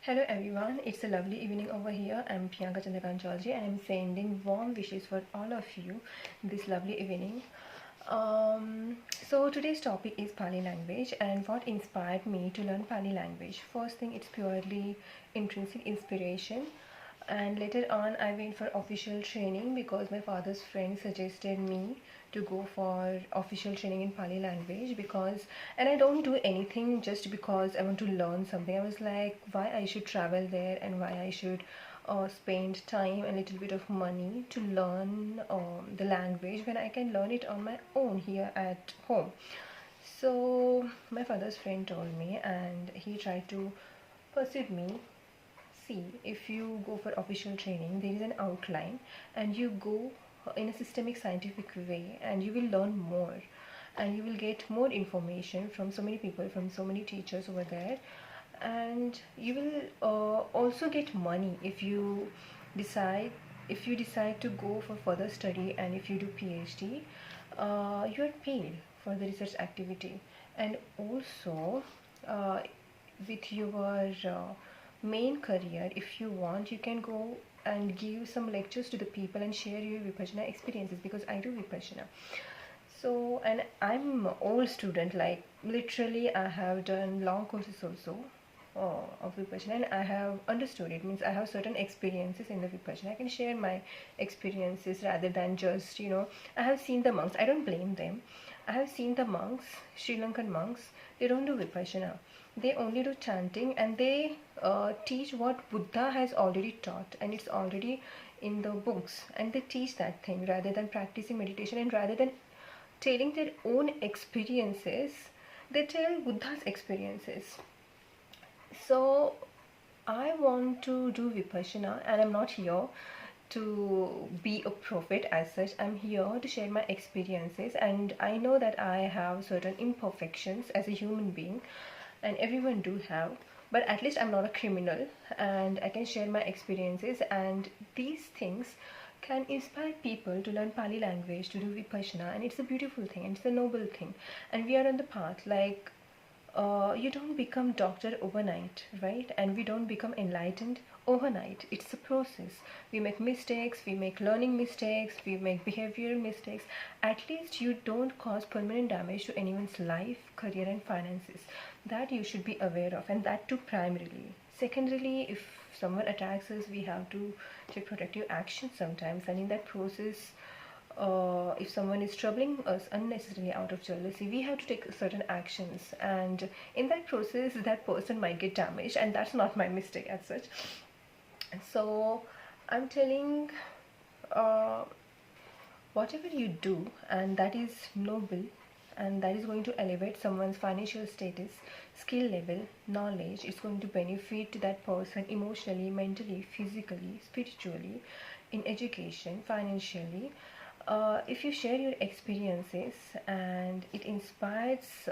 Hello everyone, it's a lovely evening over here. I'm Priyanka Chandrakant and I'm sending warm wishes for all of you this lovely evening. So today's topic is Pali language and what inspired me to learn Pali language. First thing, it's purely intrinsic inspiration, and later on I went for official training because my father's friend suggested me to go for official training in Pali language and I don't do anything just because I want to learn something. I was like, why I should travel there and why I should spend time and a little bit of money to learn the language when I can learn it on my own here at home. So my father's friend told me and he tried to persuade me. See, if you go for official training, there is an outline and you go in a systemic scientific way and you will learn more and you will get more information from so many people, from so many teachers over there, and you will also get money if you decide to go for further study, and if you do PhD, you are paid for the research activity. And also with your main career, if you want, you can go and give some lectures to the people and share your Vipassana experiences, because I do Vipassana. So, and I'm old student, like literally I have done long courses also of Vipassana, and I have understood it. Means I have certain experiences in the Vipassana. I can share my experiences rather than just, I have seen the monks. I don't blame them. I have seen the monks, Sri Lankan monks, they don't do Vipassana. They only do chanting, and they teach what Buddha has already taught, and it's already in the books, and they teach that thing rather than practicing meditation, and rather than telling their own experiences, they tell Buddha's experiences. So I want to do Vipassana, and I'm not here to be a prophet as such. I'm here to share my experiences, and I know that I have certain imperfections as a human being, and everyone do have, but at least I'm not a criminal, and I can share my experiences, and these things can inspire people to learn Pali language, to do Vipassana, and it's a beautiful thing, and it's a noble thing, and we are on the path. Like, you don't become doctor overnight, right? And we don't become enlightened overnight. It's a process. We make mistakes, we make learning mistakes, we make behavioral mistakes. At least you don't cause permanent damage to anyone's life, career and finances. That you should be aware of, and that too primarily. Secondarily, if someone attacks us, we have to take protective action sometimes, and in that process, if someone is troubling us unnecessarily out of jealousy, we have to take certain actions, and in that process that person might get damaged, and that's not my mistake as such. So I'm telling, whatever you do and that is noble and that is going to elevate someone's financial status, skill level, knowledge, it's going to benefit that person emotionally, mentally, physically, spiritually, in education, financially. If you share your experiences and it inspires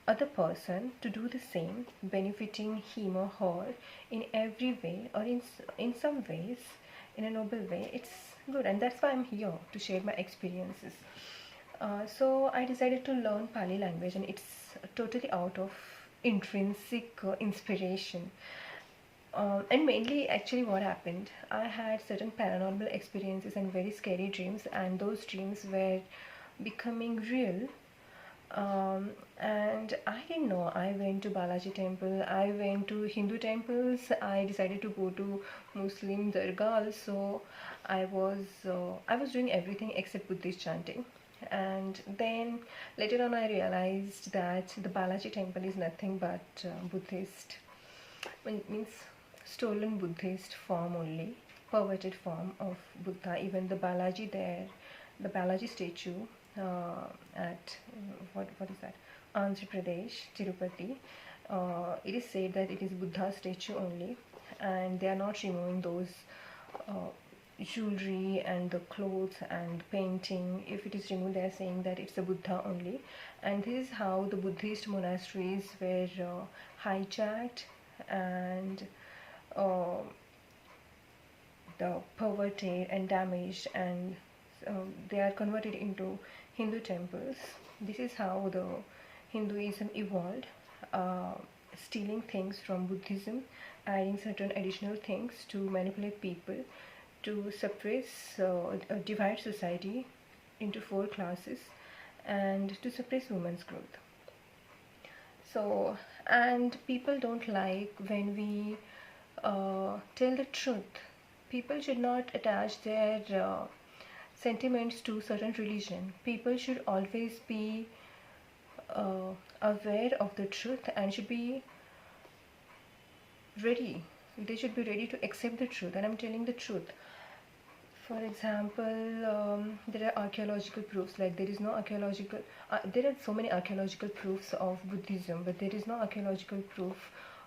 other person to do the same, benefiting him or her in every way, or in some ways, in a noble way, it's good, and that's why I'm here to share my experiences. So I decided to learn Pali language, and it's totally out of intrinsic inspiration. And mainly, actually, what happened, I had certain paranormal experiences and very scary dreams, and those dreams were becoming real. And I didn't know. I went to Balaji temple, I went to Hindu temples, I decided to go to Muslim dargah also. I was doing everything except Buddhist chanting. And then later on I realized that the Balaji temple is nothing but Buddhist, means stolen Buddhist form only, perverted form of Buddha. Even the Balaji there, the Balaji statue at what is that? Andhra Pradesh, Tirupati. It is said that it is Buddha statue only, and they are not removing those jewelry and the clothes and painting. If it is removed, they are saying that it's a Buddha only, and this is how the Buddhist monasteries were hijacked and the perverted and damaged, and they are converted into Hindu temples. This is how the Hinduism evolved. stealing things from Buddhism, adding certain additional things to manipulate people, to suppress, divide society into 4 classes, and to suppress women's growth. So, and people don't like when we tell the truth. People should not attach their sentiments to certain religion. People should always be aware of the truth and should be ready. They should be ready to accept the truth, and I'm telling the truth. For example, there are archaeological proofs. Like there is no archaeological. There are so many archaeological proofs of Buddhism, but there is no archaeological proof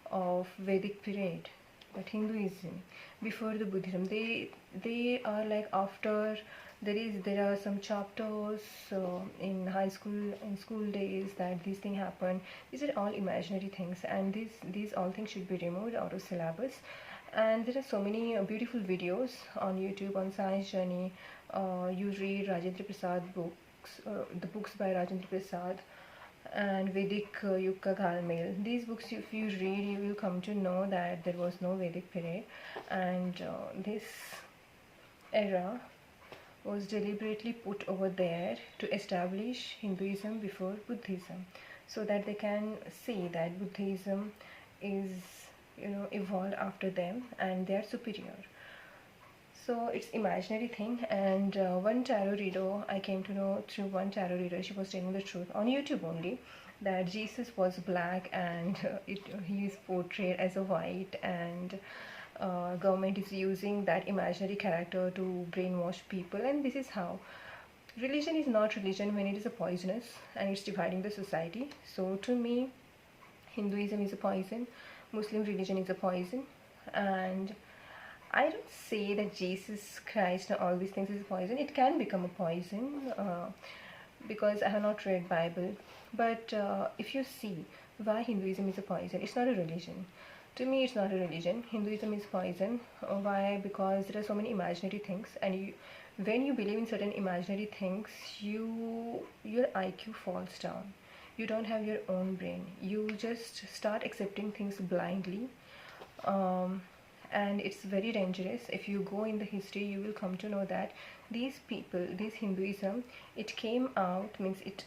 of Vedic period. But Hinduism, before the Buddhism, they are like after. There are some chapters in high school, in school days, that these things happen. These are all imaginary things, and these all things should be removed out of syllabus. And there are so many beautiful videos on YouTube on Science Journey. You read Rajendra Prasad books, the books by Rajendra Prasad, and Vedic Yug Ka Ghalmel. These books, if you read, you will come to know that there was no Vedic period, and this era was deliberately put over there to establish Hinduism before Buddhism, so that they can see that Buddhism is, evolved after them and they are superior. So it's imaginary thing. And one tarot reader, I came to know through one tarot reader, she was telling the truth on YouTube only, that Jesus was black and he is portrayed as a white, and government is using that imaginary character to brainwash people. And this is how religion is not religion when it is a poisonous and it's dividing the society. So to me, Hinduism is a poison, Muslim religion is a poison, and I don't say that Jesus Christ and all these things is a poison. It can become a poison because I have not read Bible. But if you see why Hinduism is a poison, it's not a religion. To me, it's not a religion. Hinduism is poison. Why? Because there are so many imaginary things, and when you believe in certain imaginary things, your IQ falls down. You don't have your own brain. You just start accepting things blindly, and it's very dangerous. If you go in the history, you will come to know that these people, this Hinduism, it came out, means it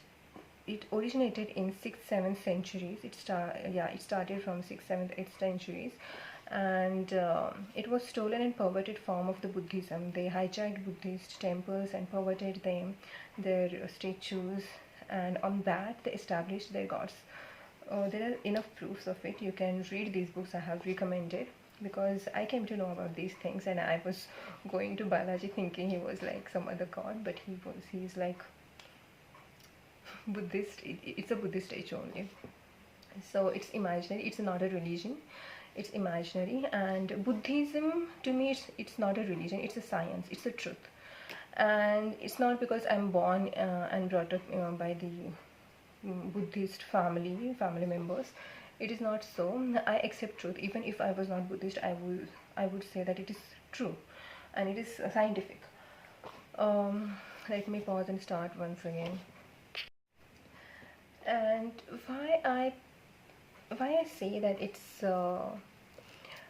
originated in 6th, 7th centuries. It started from 6th, 7th, 8th centuries, and it was stolen and perverted form of the Buddhism. They hijacked Buddhist temples and perverted them, their statues, and on that they established their gods. There are enough proofs of it. You can read these books I have recommended, because I came to know about these things, and I was going to Balaji thinking he was like some other god, but he's like Buddhist. It's a Buddhist age only. So it's imaginary. It's not a religion. It's imaginary. And Buddhism, to me, it's not a religion. It's a science. It's a truth. And it's not because I'm born and brought up by the Buddhist family members. It is not so. I accept truth. Even if I was not Buddhist, I would say that it is true, and it is scientific. Let me pause and start once again. And why I say that it's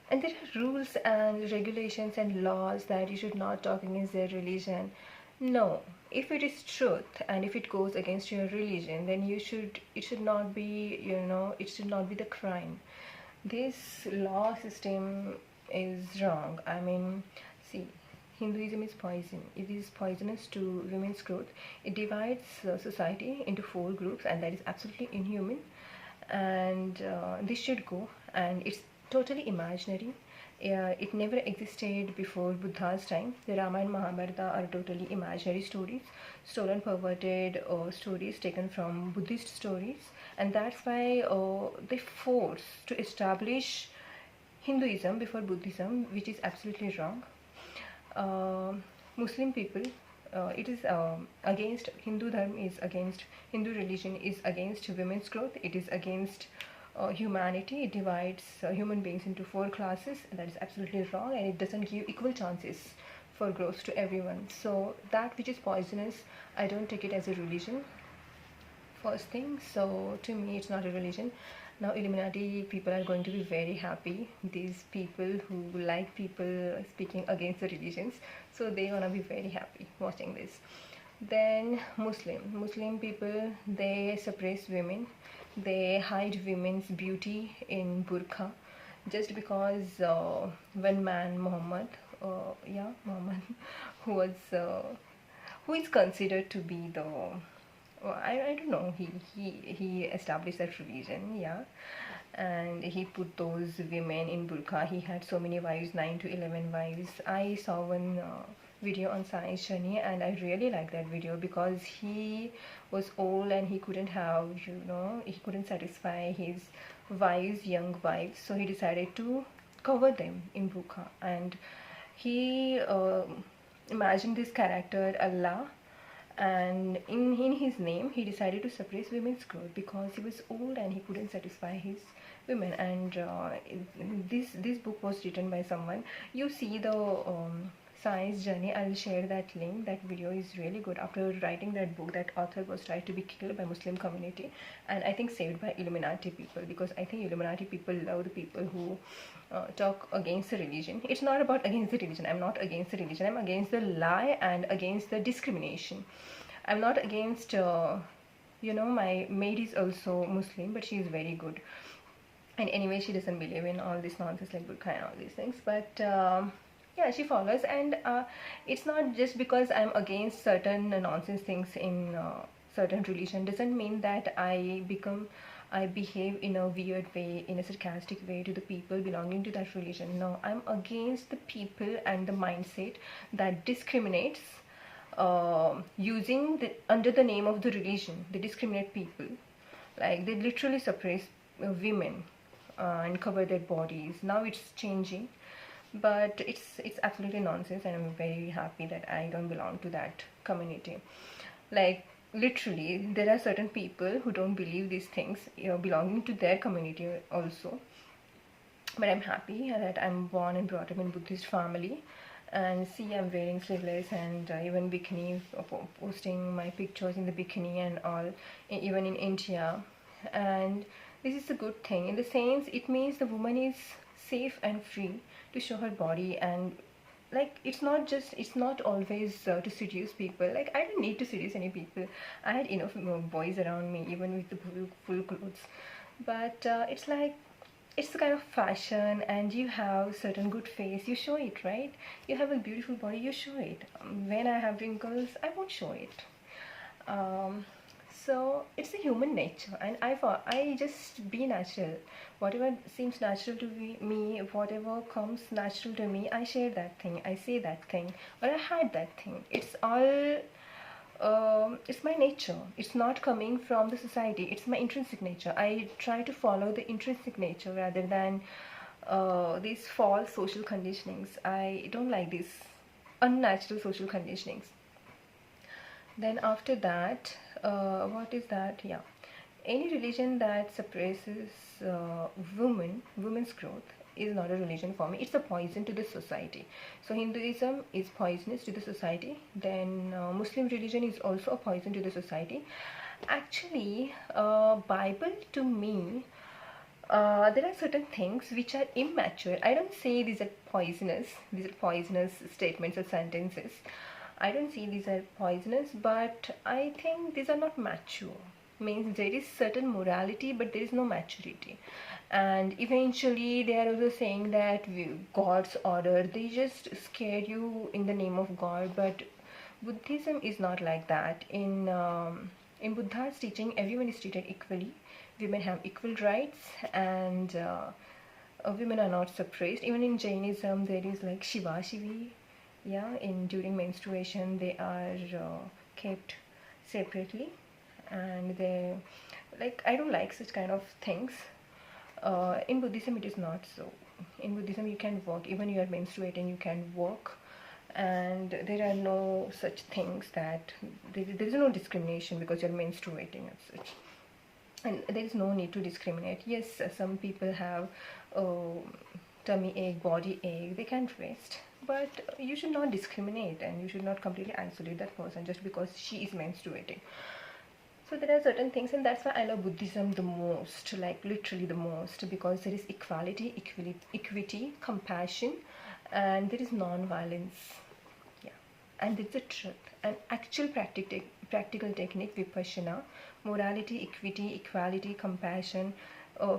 and there are rules and regulations and laws that you should not talk against their religion. No, if it is truth and if it goes against your religion, then it should not be, it should not be the crime. This law system is wrong. I mean, see, Hinduism is poison. It is poisonous to women's growth. It divides society into 4 groups, and that is absolutely inhuman. And this should go, and it's totally imaginary. It never existed before Buddha's time. The Ramayana and Mohammad are totally imaginary stories, stolen, perverted stories taken from Buddhist stories, and that's why they force to establish Hinduism before Buddhism, which is absolutely wrong. Muslim people, it is against Hindu Dharma, is against Hindu religion, is against women's growth. It is against humanity. It divides human beings into 4 classes. That is absolutely wrong, and it doesn't give equal chances for growth to everyone. So that which is poisonous, I don't take it as a religion, first thing. So to me, it's not a religion. Now illuminati people are going to be very happy, these people who like people speaking against the religions, so they're gonna be very happy watching this. Then Muslim people, they suppress women, they hide women's beauty in burqa, just because one man, Muhammad, Muhammad, who was who is considered to be the I don't know, he established that religion, yeah, and he put those women in burqa. He had so many wives, 9 to 11 wives. I saw one video on Science Journey, and I really liked that video because he was old and he couldn't have, he couldn't satisfy his wives, young wives, so he decided to cover them in burqa. And he imagined this character Allah, and in his name he decided to suppress women's growth because he was old and he couldn't satisfy his women. And this book was written by someone. You see the Science Journey, I'll share that link. That video is really good. After writing that book, that author was tried to be killed by Muslim community, and I think saved by Illuminati people, because I think Illuminati people love the people who talk against the religion. It's not about against the religion. I'm not against the religion. I'm against the lie and against the discrimination. I'm not against my maid is also Muslim, but she is very good, and anyway she doesn't believe in all this nonsense like burqa and all these things, but yeah, she follows. And it's not just because I'm against certain nonsense things in certain religion doesn't mean that I behave in a weird way, in a sarcastic way to the people belonging to that religion. No, I'm against the people and the mindset that discriminates using under the name of the religion. They discriminate people, like they literally suppress women and cover their bodies. Now it's changing, but it's absolutely nonsense, and I'm very happy that I don't belong to that community. Like literally there are certain people who don't believe these things, belonging to their community also, but I'm happy that I'm born and brought up in Buddhist family. And see, I'm wearing sleeveless and even bikini, posting my pictures in the bikini and all, even in India. And this is a good thing in the sense it means the woman is safe and free to show her body. And like it's not always to seduce people. Like I don't need to seduce any people. I had enough boys around me even with the full clothes, but it's like it's the kind of fashion, and you have certain good face, you show it, right? You have a beautiful body, you show it. When I have wrinkles, I won't show it. So it's a human nature, and I just be natural. Whatever seems natural to me, whatever comes natural to me, I share that thing, I say that thing, or I hide that thing. It's all it's my nature. It's not coming from the society. It's my intrinsic nature. I try to follow the intrinsic nature rather than these false social conditionings. I don't like these unnatural social conditionings. Then after that, what is that? Yeah, any religion that suppresses women's growth is not a religion for me. It's a poison to the society. So Hinduism is poisonous to the society. Then Muslim religion is also a poison to the society. Actually, Bible to me, there are certain things which are immature. I don't say these are poisonous. These are poisonous statements or sentences. I don't see these are poisonous, but I think these are not mature. Means there is certain morality, but there is no maturity. And eventually they are also saying that God's order, they just scare you in the name of God. But Buddhism is not like that. In Buddha's teaching, everyone is treated equally. Women have equal rights, and women are not suppressed. Even in Jainism, there is like Shiva Shivi. Yeah, during menstruation they are kept separately, and they like, I don't like such kind of things. In Buddhism it is not so. In Buddhism you can work, even you are menstruating you can work, and there are no such things that there is no discrimination because you're menstruating as such, and there is no need to discriminate. Yes, some people have tummy ache, body ache, they can't rest, but you should not discriminate, and you should not completely isolate that person just because she is menstruating. So there are certain things, and that's why I love Buddhism the most, like literally the most, because there is equality, equity, compassion, and there is non-violence. Yeah, and it's a truth, an actual practical technique, vipassana, morality, equity, equality, compassion,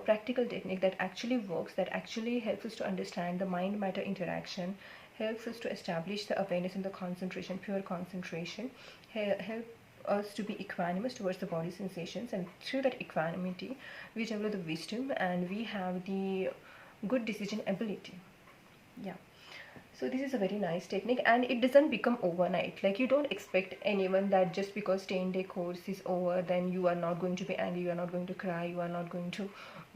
practical technique that actually works, that actually helps us to understand the mind-matter interaction, helps us to establish the awareness and the concentration, pure concentration, help us to be equanimous towards the body sensations, and through that equanimity we develop the wisdom and we have the good decision ability. Yeah, so this is a very nice technique, and it doesn't become overnight. Like, you don't expect anyone that just because 10-day course is over, then you are not going to be angry, you are not going to cry, you are not going to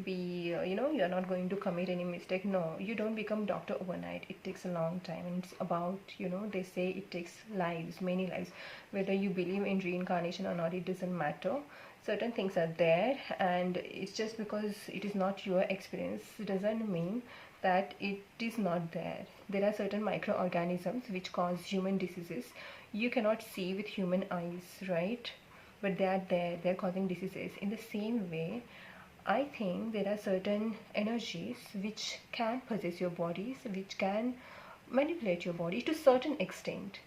be, you are not going to commit any mistake. No, you don't become doctor overnight. It takes a long time, and it's about, they say it takes lives, many lives. Whether you believe in reincarnation or not, it doesn't matter. Certain things are there, and it's just because it is not your experience doesn't mean that it is not there. There are certain microorganisms which cause human diseases. You cannot see with human eyes, right? But they are there, they're causing diseases. In the same way, I think there are certain energies which can possess your bodies, which can manipulate your body to a certain extent.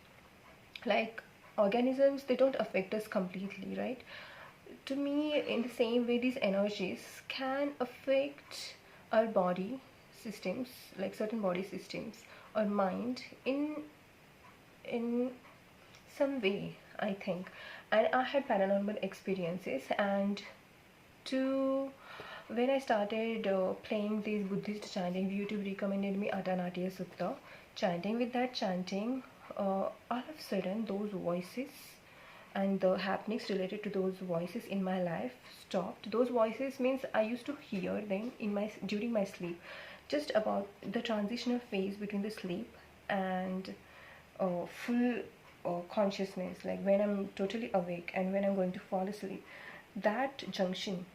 Like, organisms, they don't affect us completely, right? To me, in the same way, these energies can affect our body systems, like certain body systems or mind, in some way, I think. And I had paranormal experiences, and to when I started playing these Buddhist chanting, YouTube recommended me Atanatya Sutta chanting. With that chanting, all of a sudden those voices and the happenings related to those voices in my life stopped. Those voices means I used to hear them during my sleep, just about the transitional phase between the sleep and full consciousness, like when I'm totally awake and when I'm going to fall asleep. That junction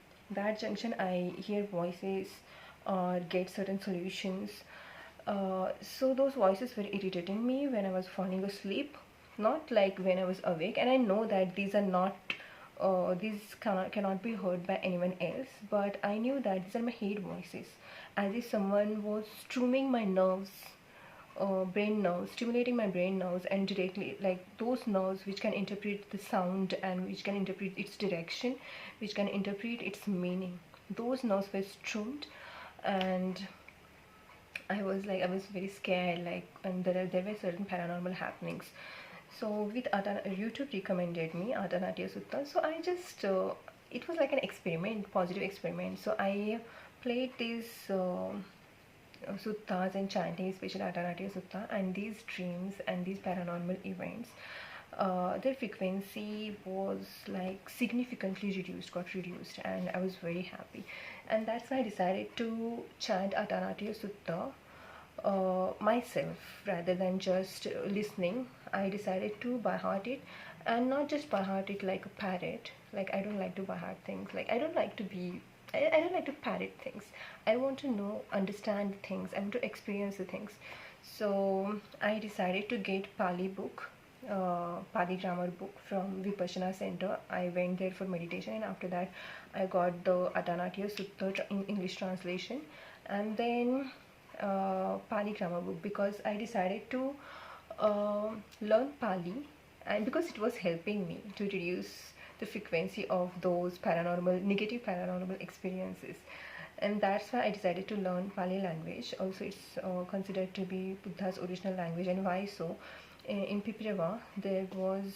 I hear voices or get certain solutions. So those voices were irritating me when I was falling asleep, not like when I was awake. And I know that these are not, these cannot be heard by anyone else, but I knew that these are my head voices, as if someone was strumming my nerves, brain nerves, stimulating my brain nerves, and directly, like those nerves which can interpret the sound and which can interpret its direction, which can interpret its meaning. Those nerves were strummed, and I was very scared, like, and there were certain paranormal happenings. So with YouTube recommended me Atanatya Sutta, so I just it was like an experiment, positive experiment. So I played these suttas and chanting, especially Atanatya Sutta, and these dreams and these paranormal events, their frequency was like significantly got reduced, and I was very happy. And that's why I decided to chant Atanatya Sutta myself rather than just listening. I decided to by heart it, and not just by heart it like a parrot. Like, I don't like to by heart things. Like, I don't like to parrot things. I want to know, understand things. I want to experience the things. So I decided to get Pali grammar book from Vipassana Center. I went there for meditation, and after that I got the Atanatya Sutta in English translation, and then Pali grammar book, because I decided to learn Pali, and because it was helping me to reduce the frequency of those negative paranormal experiences. And that's why I decided to learn Pali language. Also, it's considered to be Buddha's original language. And why so? In Piprava, there was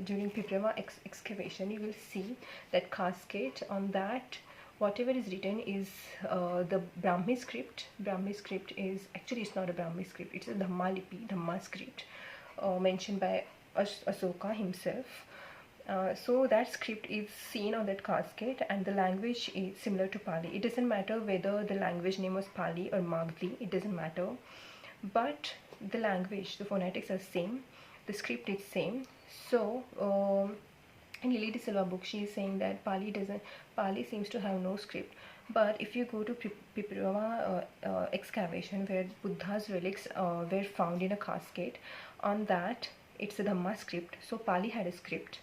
during Piprava excavation, you will see that cascade. On that, whatever is written is the Brahmi script. Brahmi script is actually, it's not a Brahmi script, it's a Dhamma script mentioned by Asoka himself. So that script is seen on that cascade, and the language is similar to Pali. It doesn't matter whether the language name was Pali or Magdi, it doesn't matter, but the language, the phonetics are same, the script is same. So in Lily De Silva book, she is saying that Pali seems to have no script. But if you go to Piprava excavation, where Buddha's relics were found in a cascade, on that it's a Dhamma script. So Pali had a script.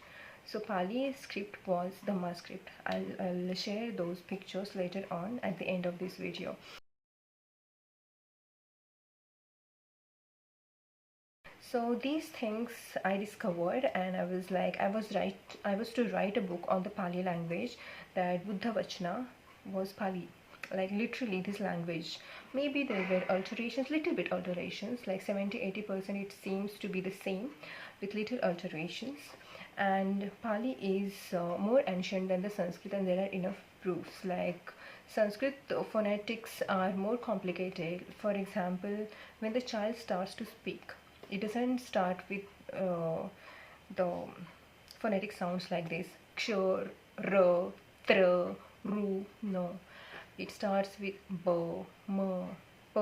So Pali script was the Ma script. I'll share those pictures later on at the end of this video. So these things I discovered, and I was like, I was to write a book on the Pali language, that Buddha Vachana was Pali, like literally this language. Maybe there were alterations, little bit alterations, like 70-80% it seems to be the same with little alterations. And Pali is more ancient than the Sanskrit, and there are enough proofs. Like Sanskrit phonetics are more complicated. For example, when the child starts to speak, it doesn't start with the phonetic sounds like this: kshor, r, tr, ru. No, it starts with b, m, p,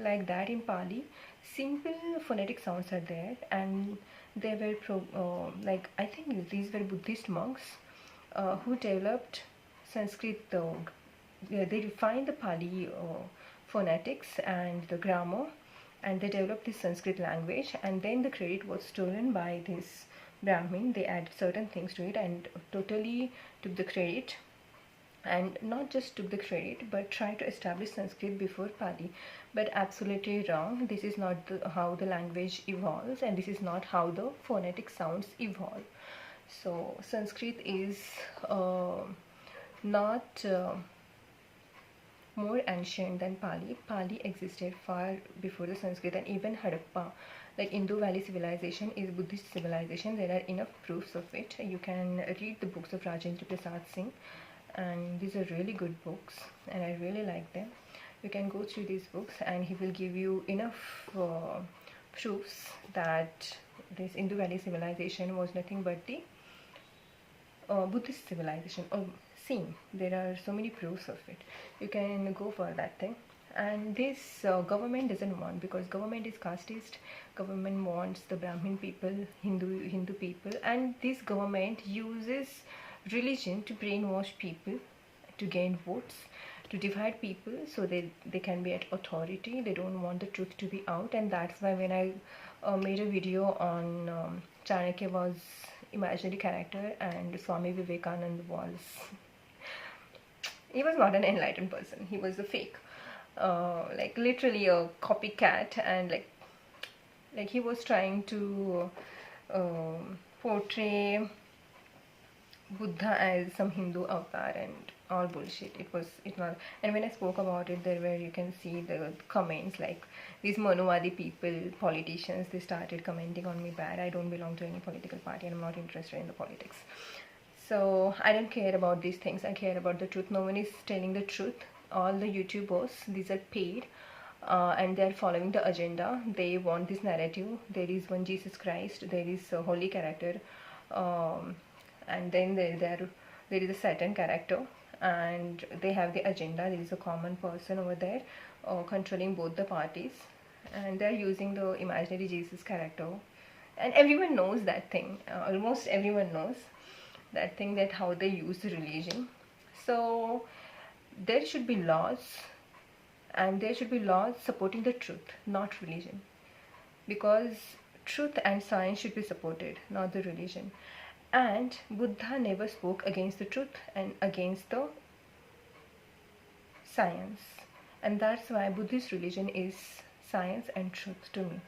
like that in Pali. Simple phonetic sounds are there, and they were like, I think these were Buddhist monks who developed Sanskrit. They refined the Pali phonetics and the grammar, and they developed this Sanskrit language, and then the credit was stolen by this Brahmin. They added certain things to it and totally took the credit, and not just took the credit but tried to establish Sanskrit before Pali. But absolutely wrong. This is not how the language evolves, and this is not how the phonetic sounds evolve. So Sanskrit is not more ancient than Pali. Pali existed far before the Sanskrit, and even Harappa, like Indo Valley civilization, is Buddhist civilization. There are enough proofs of it. You can read the books of Rajendra Prasad Singh, and these are really good books, and I really like them. You can go through these books, and he will give you enough proofs that this Indo Valley civilization was nothing but the Buddhist civilization. Oh, same. There are so many proofs of it. You can go for that thing. And this government doesn't want, because government is casteist. Government wants the Brahmin people, Hindu people, and this government uses religion to brainwash people, to gain votes, to divide people, so they can be at authority. They don't want the truth to be out, and that's why when I made a video on Chanakya was imaginary character and Swami Vivekananda was, he was not an enlightened person. He was a fake, like literally a copycat, and like he was trying to portray Buddha as some Hindu avatar and all bullshit. It not. And when I spoke about it, there were, you can see the comments, like these Manuvadi people, politicians, they started commenting on me bad. I don't belong to any political party, and I'm not interested in the politics. So I don't care about these things. I care about the truth. No one is telling the truth. All the YouTubers, these are paid, and they're following the agenda. They want this narrative. There is one Jesus Christ. There is a holy character, and then there is a Satan character, and they have the agenda. There is a common person over there controlling both the parties, and they're using the imaginary Jesus character, and everyone knows that thing. Almost everyone knows that thing, that how they use the religion. So there should be laws, and there should be laws supporting the truth, not religion, because truth and science should be supported, not the religion. And Buddha never spoke against the truth and against the science, and that's why Buddhist religion is science and truth to me.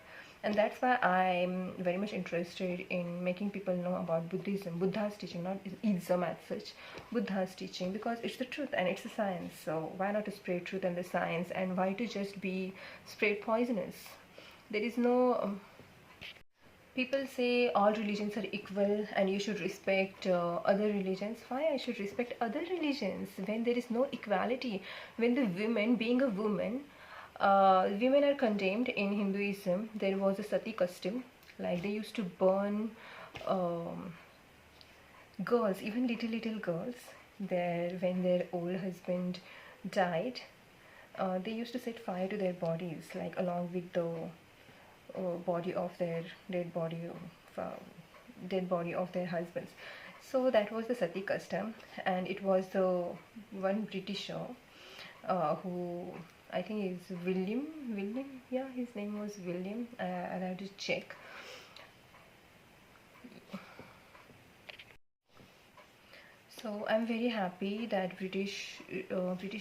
And that's why I'm very much interested in making people know about Buddhism, Buddha's teaching, not ism as such, Buddha's teaching, because it's the truth and it's the science. So why not to spread truth and the science, and why to just be spread poisonous? There is no people say all religions are equal and you should respect other religions. Why I should respect other religions when there is no equality? When the women, being a woman, women are condemned in Hinduism. There was a sati custom, like they used to burn girls, even little girls, there when their old husband died. They used to set fire to their bodies, like along with the body of their dead body of their husbands. So that was the sati custom, and it was the one Britisher who I think is William, yeah, his name was William. I'll have to check. So I'm very happy that British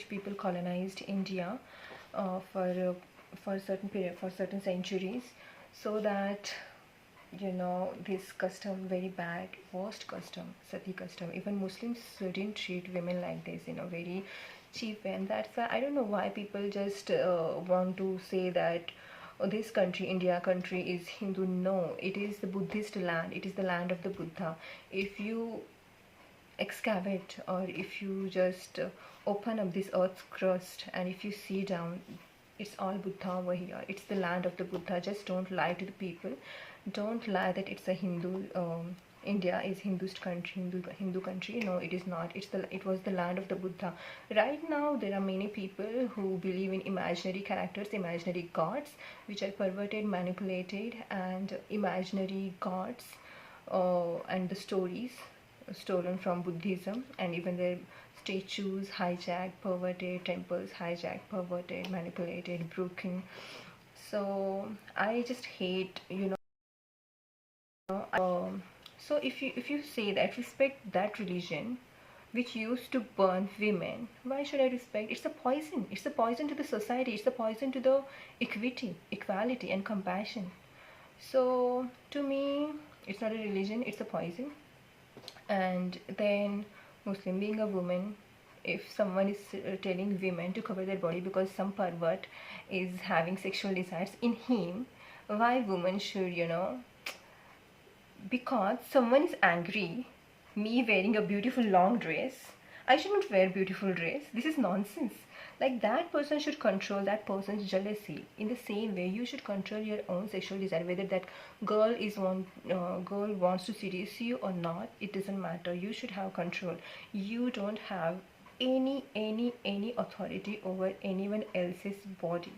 people colonized India for a certain period, for certain centuries, so that this custom, very bad, worst custom, sati custom, even Muslims didn't treat women like this, very cheap way. And that's why I don't know why people just want to say that, oh, this country, India country, is Hindu. No, it is the Buddhist land, it is the land of the Buddha. If you excavate, or if you just open up this earth's crust, and if you see down, it's all Buddha over here. It's the land of the Buddha. Just don't lie to the people. Don't lie that it's a Hindu, India is Hinduist country, Hindu country. No, it is not. It was the land of the Buddha. Right now there are many people who believe in imaginary characters, imaginary gods, which are perverted, manipulated, and imaginary gods, and the stories stolen from Buddhism, and even their statues hijacked, perverted, temples hijacked, perverted, manipulated, broken. So I just hate, so if you say that respect that religion which used to burn women, why should I respect? It's a poison. It's a poison to the society. It's a poison to the equality and compassion. So to me, it's not a religion, it's a poison. And then Muslim, being a woman, if someone is telling women to cover their body because some pervert is having sexual desires in him, why women should, because someone is angry, me wearing a beautiful long dress, I shouldn't wear beautiful dress. This is nonsense. Like, that person should control that person's jealousy. In the same way, you should control your own sexual desire. Whether that girl wants to seduce you or not, it doesn't matter. You should have control. You don't have any authority over anyone else's body.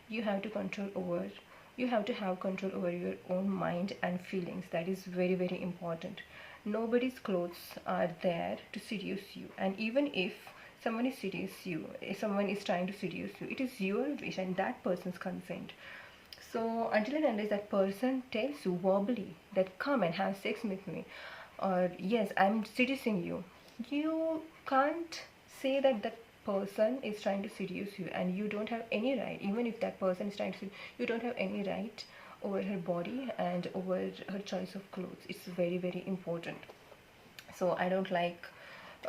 You have to control over. You have to have control over your own mind and feelings. That is very, very important. Nobody's clothes are there to seduce you, and even if someone is someone is trying to seduce you, it is your wish and that person's consent. So until and unless that person tells you verbally that come and have sex with me, or yes, I'm seducing you, you can't say that that person is trying to seduce you, and you don't have any right. Even if that person is trying to seduce you, don't have any right over her body and over her choice of clothes. It's very, very important. So I don't like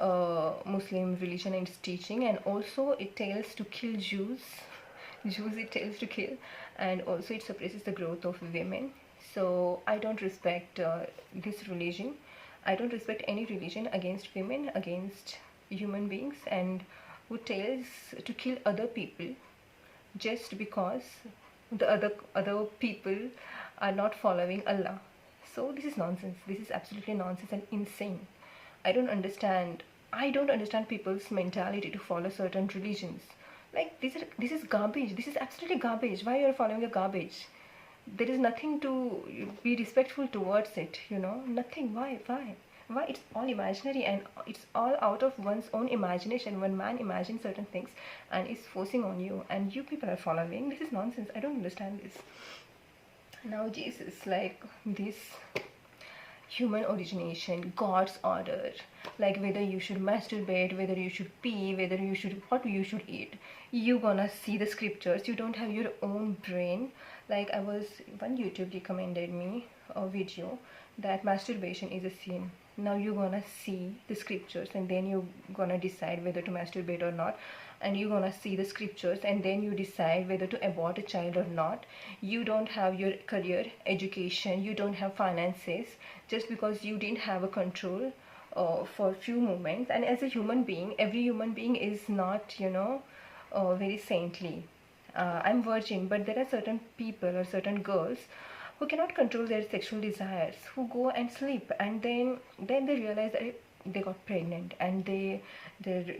Muslim religion and its teaching, and also it tells to kill Jews. Jews it tells to kill, and also it suppresses the growth of women. So I don't respect this religion. I don't respect any religion against women, against human beings, and who tells to kill other people just because the other people are not following Allah. So this is nonsense. This is absolutely nonsense and insane. I don't understand people's mentality to follow certain religions. Like, this is garbage. This is absolutely garbage. Why you are following a garbage? There is nothing to be respectful towards it, nothing. Why? It's all imaginary, and it's all out of one's own imagination. One man imagines certain things and is forcing on you, and you people are following. This is nonsense. I don't understand this. Now Jesus, like, this human origination, God's order, like whether you should masturbate, whether you should pee, what you should eat, you gonna see the scriptures. You don't have your own brain. Like, one YouTube recommended me a video that masturbation is a sin. Now you're gonna see the scriptures, and then you're gonna decide whether to masturbate or not. And you're gonna see the scriptures, and then you decide whether to abort a child or not. You don't have your career, education, you don't have finances, just because you didn't have a control for a few moments. And as a human being, every human being is not, very saintly. I'm virgin, but there are certain people or certain girls who cannot control their sexual desires, who go and sleep, and then they realize that they got pregnant, and their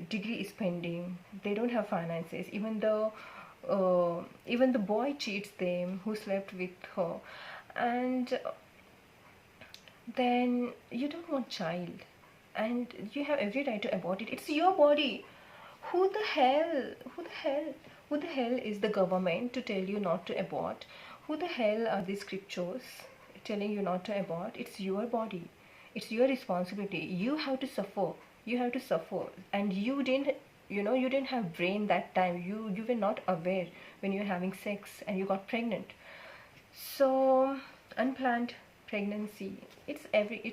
degree is pending. They don't have finances, even though even the boy cheats them who slept with her, and then you don't want child, and you have every right to abort it. It's your body. Who the hell is the government to tell you not to abort? Who the hell are these scriptures telling you not to abort? It's your body. It's your responsibility. You have to suffer. you have to suffer, and you didn't, you didn't have brain that time. You were not aware when you were having sex and you got pregnant. So unplanned pregnancy, it's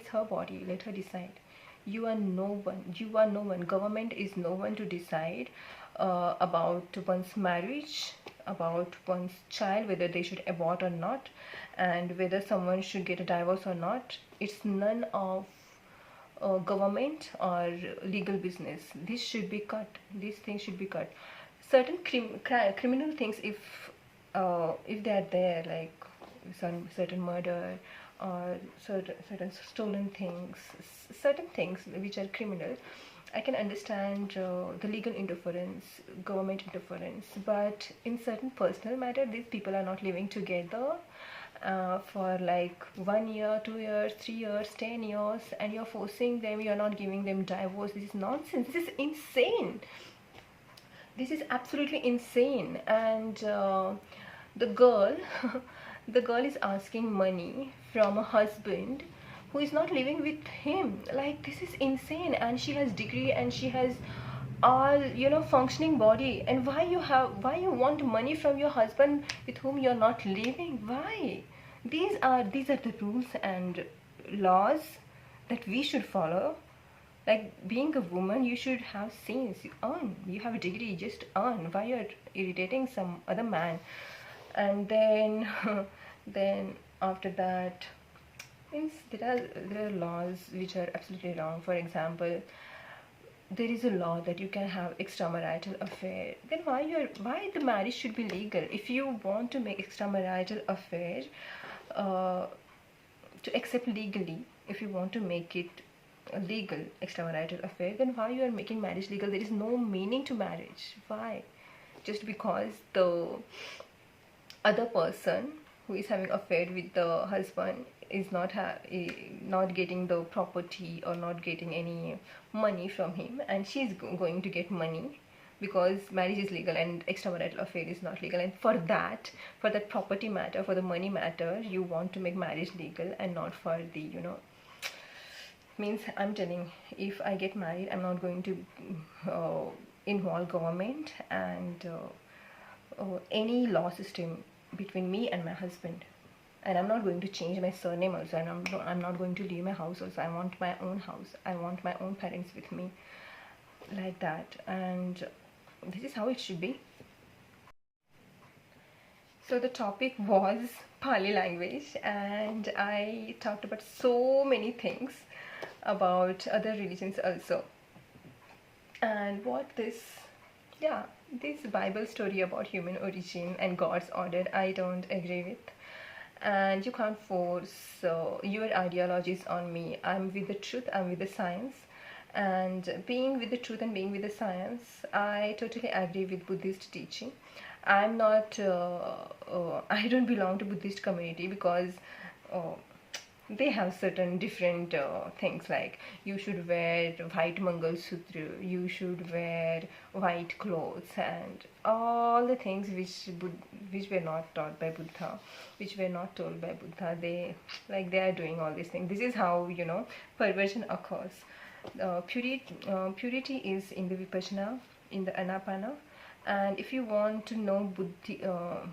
her body, let her decide. You are no one, government is no one to decide about one's marriage, about one's child, whether they should abort or not, and whether someone should get a divorce or not. It's none of government or legal business. This should be cut, these things should be cut. Certain criminal things, if they are there, like some certain murder or certain stolen things, certain things which are criminal, I can understand the legal interference, government interference. But in certain personal matter, these people are not living together for like 1 year, 2 years, 3 years, 10 years, and you're forcing them, you're not giving them divorce. This is nonsense, this is insane, this is absolutely insane. And the girl the girl is asking money from a husband who is not living with him. Like, this is insane. And she has degree and she has all, functioning body. And why you want money from your husband with whom you're not living? Why? These are the rules and laws that we should follow. Like, being a woman, you should have sense. You earn, you have a degree, just earn. Why you're irritating some other man? And then then after that, means there are laws which are absolutely wrong. For example, there is a law that you can have extramarital affair. Then why the marriage should be legal? If you want to make extramarital affair to accept legally, if you want to make it a legal extramarital affair, then why you are making marriage legal? There is no meaning to marriage. Why? Just because the other person who is having affair with the husband is not getting the property or not getting any money from him, and she's going to get money because marriage is legal and extramarital affair is not legal. And for that property matter, for the money matter, you want to make marriage legal and not for the, means, I'm telling, if I get married, I'm not going to involve government and any law system between me and my husband. And I'm not going to change my surname also, and I'm not going to leave my house also. I want my own house, I want my own parents with me, like that. And this is how it should be. So the topic was Pali language, and I talked about so many things about other religions also. And this Bible story about human origin and God's order, I don't agree with. And you can't force your ideologies on me. I'm with the truth, I'm with the science. And being with the truth and being with the science, I totally agree with Buddhist teaching. I'm not I don't belong to Buddhist community because they have certain different things, like you should wear white Mangal Sutra, you should wear white clothes, and all the things which were not taught by Buddha, which were not told by Buddha. They are doing all these things. This is how, perversion occurs. Purity is in the Vipassana, in the Anapana. And if you want to know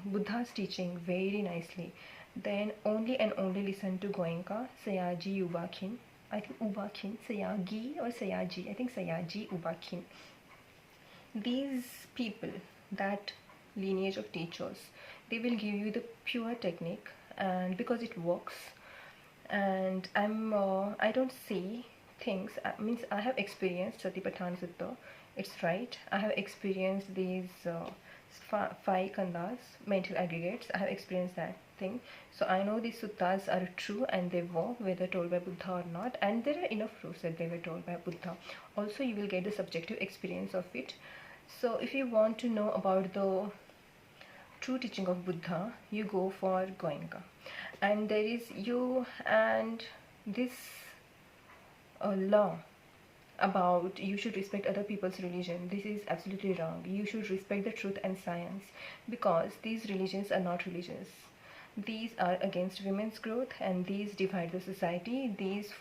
Buddha's teaching very nicely, then only and only listen to Goenka, Sayagyi Ubakin. I think Ubakin, Sayagyi or Sayagyi. I think Sayagyi Ubakin. These people, that lineage of teachers, they will give you the pure technique, and because it works. And I don't say things. Means I have experienced Satipatthana Sutta. It's right. I have experienced these 5 khandas, mental aggregates. I have experienced that thing. So I know these suttas are true and they work, whether told by Buddha or not. And there are enough proofs that they were told by Buddha. Also, you will get the subjective experience of it. So if you want to know about the true teaching of Buddha, you go for Goenka. And there is this law about you should respect other people's religion. This is absolutely wrong. You should respect the truth and science, because these religions are not religions. These are against women's growth, and these divide the society. These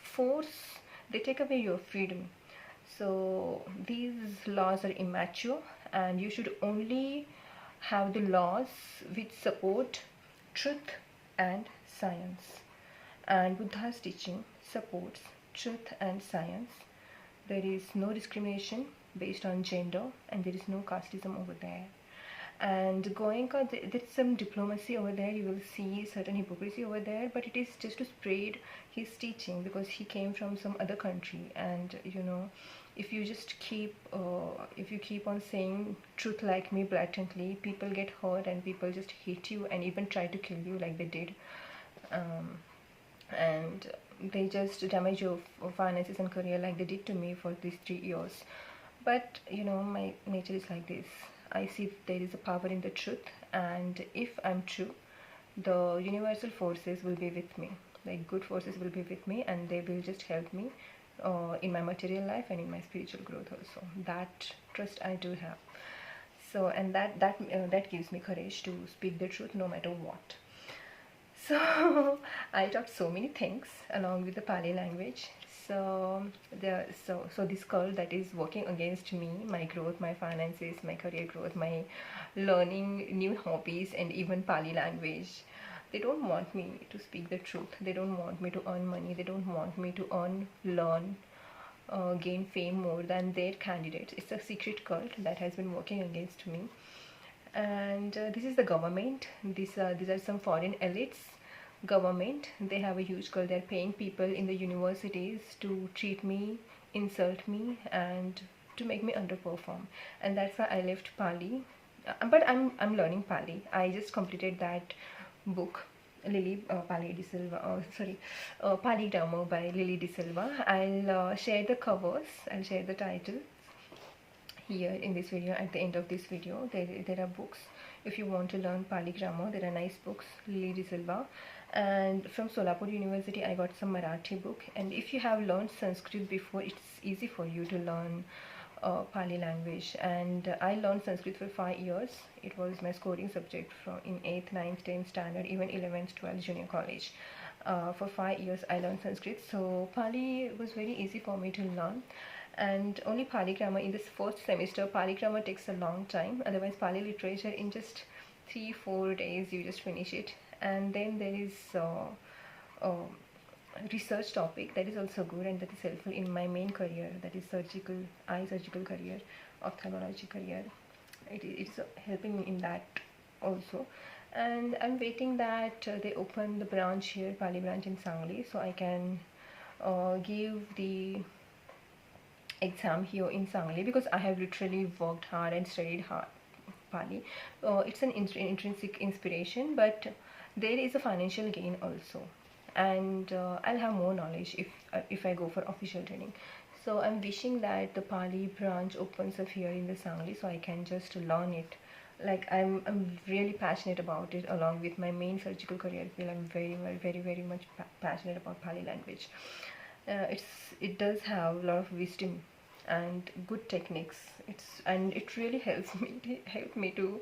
they take away your freedom. So these laws are immature, and you should only have the laws which support truth and science. And Buddha's teaching supports truth and science. There is no discrimination based on gender, and there is no casteism over there. And Goenka, there's some diplomacy over there. You will see certain hypocrisy over there, but it is just to spread his teaching, because he came from some other country. And if you just keep if you keep on saying truth like me blatantly, people get hurt and people just hate you and even try to kill you like they did. And they just damage your finances and career like they did to me for these 3 years. But my nature is like this. I see there is a power in the truth, and if I'm true, the universal forces will be with me. Like good forces will be with me, and they will just help me in my material life and in my spiritual growth also. That trust I do have. So, and that gives me courage to speak the truth no matter what. So I taught so many things along with the Pali language. So this cult that is working against me, my growth, my finances, my career growth, my learning new hobbies, and even Pali language, they don't want me to speak the truth. They don't want me to earn money. They don't want me to learn, gain fame more than their candidates. It's a secret cult that has been working against me. And this is the government. These are some foreign elites. Government, they have a huge cult. They're paying people in the universities to treat me, insult me, and to make me underperform. And that's why I left Pali. But I'm learning Pali. I just completed that book, Pali de Silva. Pali Grammar by Lily de Silva. I'll share the covers. I'll share the title here in this video. At the end of this video, there are books. If you want to learn Pali grammar, there are nice books. Lily de Silva. And from Solapur University, I got some Marathi book. And if you have learned Sanskrit before, it's easy for you to learn Pali language. And I learned Sanskrit for 5 years. It was my scoring subject in 8th, 9th, 10th standard, even 11th, 12th junior college. For 5 years I learned Sanskrit, so Pali was very easy for me to learn. And only Pali grammar in this first semester. Pali grammar takes a long time. Otherwise, Pali literature in just 3-4 days you just finish it. And then there is research topic that is also good, and that is helpful in my main career, that is eye surgical career, ophthalmology career. It's helping me in that also. And I'm waiting that they open the branch here, Pali branch in Sangli, so I can give the exam here in Sangli, because I have literally worked hard and studied hard Pali. It's an intrinsic inspiration, but there is a financial gain also, and I'll have more knowledge if I go for official training. So I'm wishing that the Pali branch opens up here in the Sangli, so I can just learn it. Like I'm really passionate about it, along with my main surgical career field. I'm very much passionate about Pali language. It does have a lot of wisdom and good techniques. It really helps me to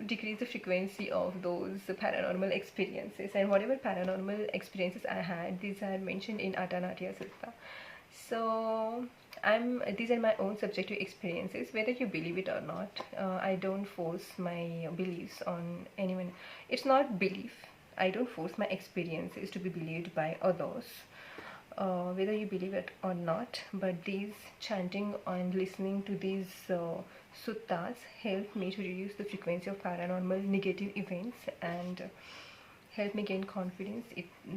decrease the frequency of those paranormal experiences. And whatever paranormal experiences I had, these are mentioned in Atanatya Sutta. So these are my own subjective experiences, whether you believe it or not. I don't force my beliefs on anyone. It's not belief. I don't force my experiences to be believed by others, whether you believe it or not. But these chanting and listening to these suttas help me to reduce the frequency of paranormal negative events and help me gain confidence.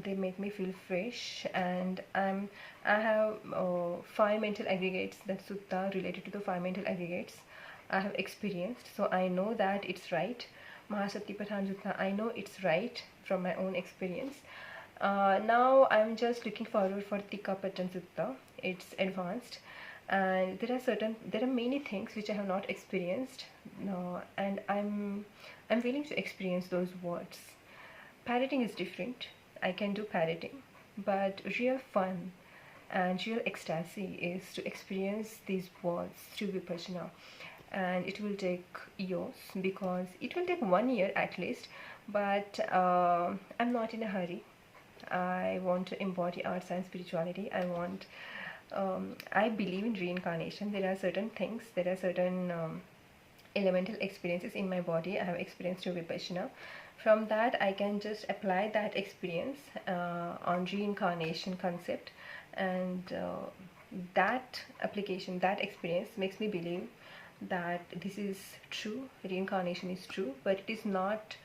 They make me feel fresh. And I have 5 mental aggregates, that sutta related to the 5 mental aggregates I have experienced, so I know that it's right. Mahasatipathan Sutta, I know it's right from my own experience. Now I'm just looking forward for Tikapatan Sutta. It's advanced, and there are many things which I have not experienced, and I'm willing to experience those words. Parroting is different. I can do parroting, but real fun and real ecstasy is to experience these words through Vipassana. And it will take years, because it will take 1 year at least, but I'm not in a hurry. I want to embody arts and spirituality. I want I believe in reincarnation. There are certain things, there are certain elemental experiences in my body I have experienced through Vipassana. From that, I can just apply that experience on reincarnation concept, and that application, that experience makes me believe that this is true, reincarnation is true, but it is not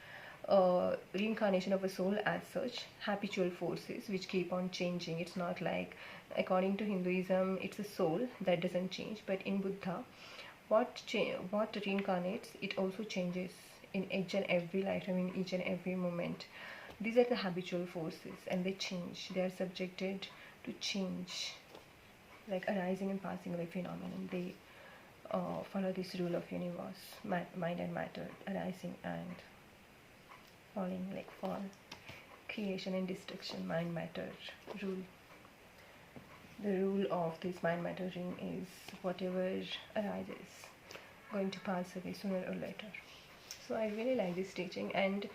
reincarnation of a soul as such, habitual forces which keep on changing. It's not like, according to Hinduism, it's a soul that doesn't change, but in Buddha, what reincarnates, it also changes in each and every lifetime, in each and every moment. These are the habitual forces, and they change. They are subjected to change, like arising and passing away phenomenon. They follow this rule of universe, mind and matter, arising and falling, like fall, creation and destruction, mind matter rule. The rule of this mind matter ring is whatever arises going to pass away sooner or later. So I really like this teaching, and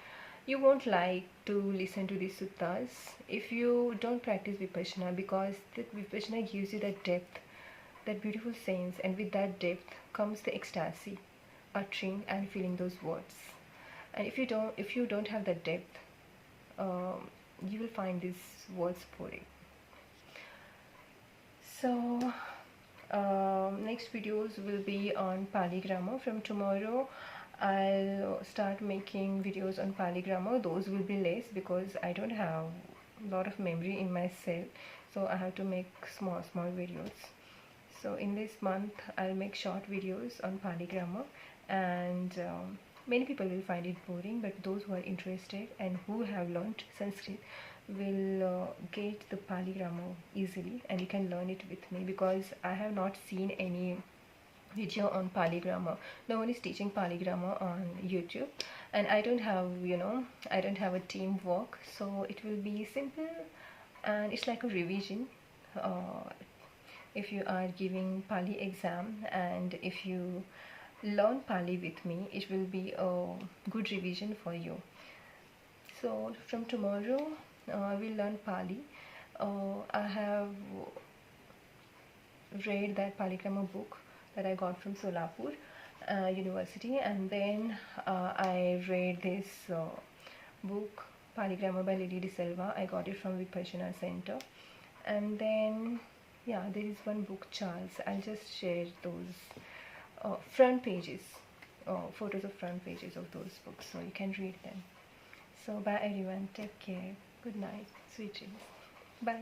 you won't like to listen to these suttas if you don't practice Vipassana, because the Vipassana gives you that depth, that beautiful sense, and with that depth comes the ecstasy, uttering and feeling those words. And if you don't have that depth, you will find these words boring. So next videos will be on Pali grammar. From tomorrow I'll start making videos on Pali grammar. Those will be less because I don't have a lot of memory in myself, so I have to make small videos. So in this month I'll make short videos on Pali grammar, and many people will find it boring, but those who are interested and who have learned Sanskrit will get the Pali grammar easily, and you can learn it with me, because I have not seen any video on Pali grammar. No one is teaching Pali grammar on YouTube, and I don't have, I don't have a teamwork, so it will be simple, and it's like a revision. If you are giving Pali exam, and if you learn Pali with me, it will be a good revision for you. So from tomorrow we'll learn Pali. I have read that Pali grammar book that I got from Solapur University, and then I read this book Pali Grammar by Lady De Silva. I got it from Vipassana Center. And then yeah, there is one book, Charles. I'll just share those front pages, photos of front pages of those books, so you can read them. So bye everyone, take care, good night, sweet dreams, bye.